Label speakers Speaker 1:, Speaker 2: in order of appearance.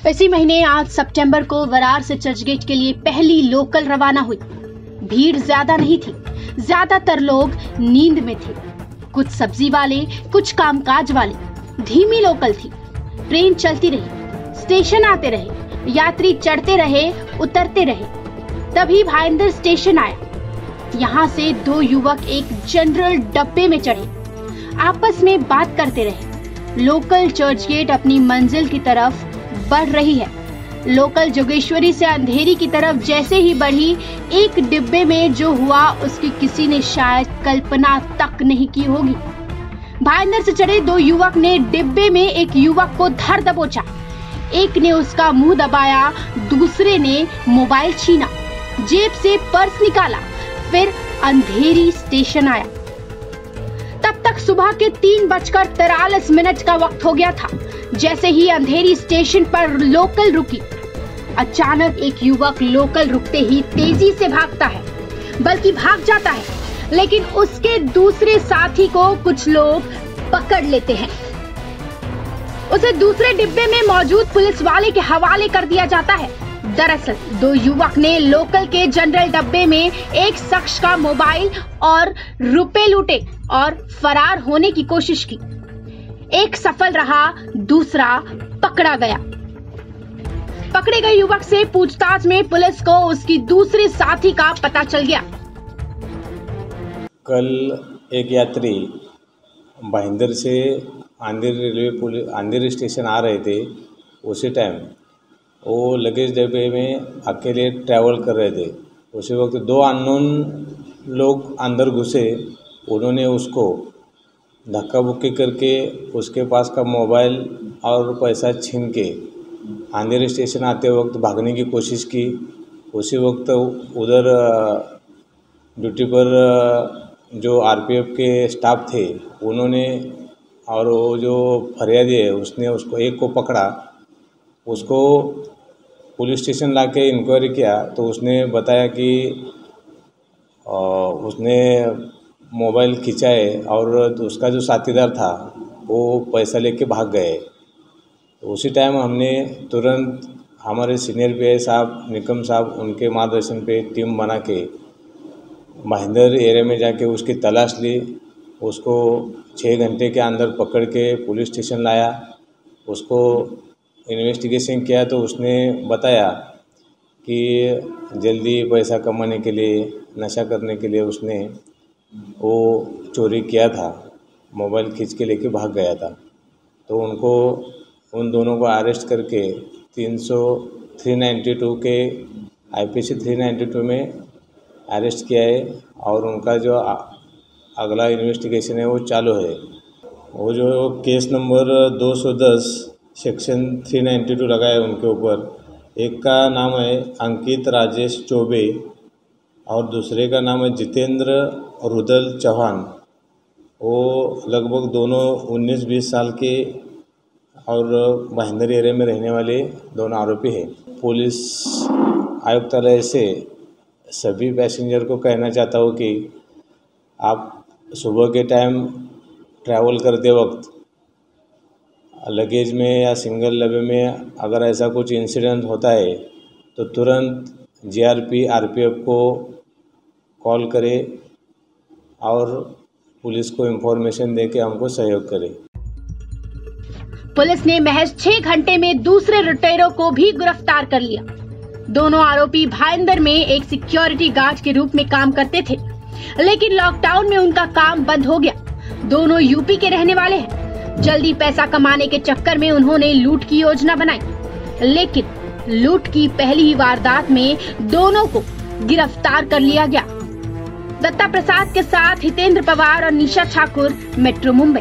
Speaker 1: इसी महीने 8 सितंबर को विरार से चर्चगेट के लिए पहली लोकल रवाना हुई। भीड़ ज्यादा नहीं थी, ज्यादातर लोग नींद में थे। कुछ सब्जी वाले, कुछ कामकाज वाले। धीमी लोकल थी। ट्रेन चलती रही, स्टेशन आते रहे, यात्री चढ़ते रहे, उतरते रहे। तभी भाईंदर स्टेशन आया। यहाँ से दो युवक एक जनरल डब्बे में चढ़े, आपस में बात करते रहे। लोकल चर्चगेट अपनी मंजिल की तरफ बढ़ रही है। लोकल जोगेश्वरी से अंधेरी की तरफ जैसे ही बढ़ी, एक डिब्बे में जो हुआ उसकी किसी ने शायद कल्पना तक नहीं की होगी। भाईंदर से चढ़े दो युवक ने डिब्बे में एक युवक को धर दबोचा। एक ने उसका मुंह दबाया, दूसरे ने मोबाइल छीना, जेब से पर्स निकाला। फिर अंधेरी स्टेशन आया। तब तक सुबह के 3:43 का वक्त हो गया था। जैसे ही अंधेरी स्टेशन पर लोकल रुकी, अचानक एक युवक लोकल रुकते ही तेजी से भागता है, बल्कि भाग जाता है, लेकिन उसके दूसरे साथी को कुछ लोग पकड़ लेते हैं। उसे दूसरे डिब्बे में मौजूद पुलिस वाले के हवाले कर दिया जाता है। दरअसल दो युवक ने लोकल के जनरल डब्बे में एक शख्स का मोबाइल और रुपए लूटे और फरार होने की कोशिश की। एक सफल रहा, दूसरा पकड़ा गया। पकड़े गए युवक से पूछताछ में पुलिस को उसकी दूसरे साथी का पता चल गया।
Speaker 2: कल एक यात्री भाईंदर से अंधेरी स्टेशन आ रहे थे। उसी टाइम वो लगेज डब्बे में अकेले ट्रैवल कर रहे थे। उसी वक्त दो अननोन लोग अंदर घुसे। उन्होंने उसको धक्का बुक्की करके उसके पास का मोबाइल और पैसा छीन के अंधेरी स्टेशन आते वक्त भागने की कोशिश की। उसी वक्त उधर ड्यूटी पर जो आरपीएफ के स्टाफ थे उन्होंने और वो जो फरियादी है उसने उसको एक को पकड़ा। उसको पुलिस स्टेशन लाके इंक्वायरी किया तो उसने बताया कि उसने मोबाइल खींचा है और उसका जो साथीदार था वो पैसा लेके भाग गए। तो उसी टाइम हमने तुरंत हमारे सीनियर पीआई साहब निकम साहब उनके मार्गदर्शन पे टीम बना के भाईंदर एरिया में जाके उसकी तलाश ली। उसको 6 घंटे के अंदर पकड़ के पुलिस स्टेशन लाया। उसको इन्वेस्टिगेशन किया तो उसने बताया कि जल्दी पैसा कमाने के लिए, नशा करने के लिए उसने वो चोरी किया था, मोबाइल खींच के लेके भाग गया था। तो उन दोनों को अरेस्ट करके 392 के आईपीसी 392 में अरेस्ट किया है और उनका जो अगला इन्वेस्टिगेशन है वो चालू है। वो जो केस नंबर 210 सेक्शन 392 लगा है उनके ऊपर। एक का नाम है अंकित राजेश चौबे और दूसरे का नाम है जितेंद्र रुदल चौहान। वो लगभग दोनों 19-20 साल के और भाईंदर एरिया में रहने वाले दोनों आरोपी हैं। पुलिस आयुक्तालय से सभी पैसेंजर को कहना चाहता हूँ कि आप सुबह के टाइम ट्रैवल करते वक्त लगेज में या सिंगल डब्बे में अगर ऐसा कुछ इंसिडेंट होता है तो तुरंत जीआरपी आरपीएफ को कॉल करें और पुलिस को इंफॉर्मेशन दे के हमको सहयोग करें।
Speaker 1: पुलिस ने महज 6 घंटे में दूसरे लुटेरों को भी गिरफ्तार कर लिया। दोनों आरोपी भाईंदर में एक सिक्योरिटी गार्ड के रूप में काम करते थे, लेकिन लॉकडाउन में उनका काम बंद हो गया। दोनों यूपी के रहने वाले हैं। जल्दी पैसा कमाने के चक्कर में उन्होंने लूट की योजना बनाई, लेकिन लूट की पहली ही वारदात में दोनों को गिरफ्तार कर लिया गया। दत्ता प्रसाद के साथ हितेंद्र पवार और निशा ठाकुर, मेट्रो मुंबई।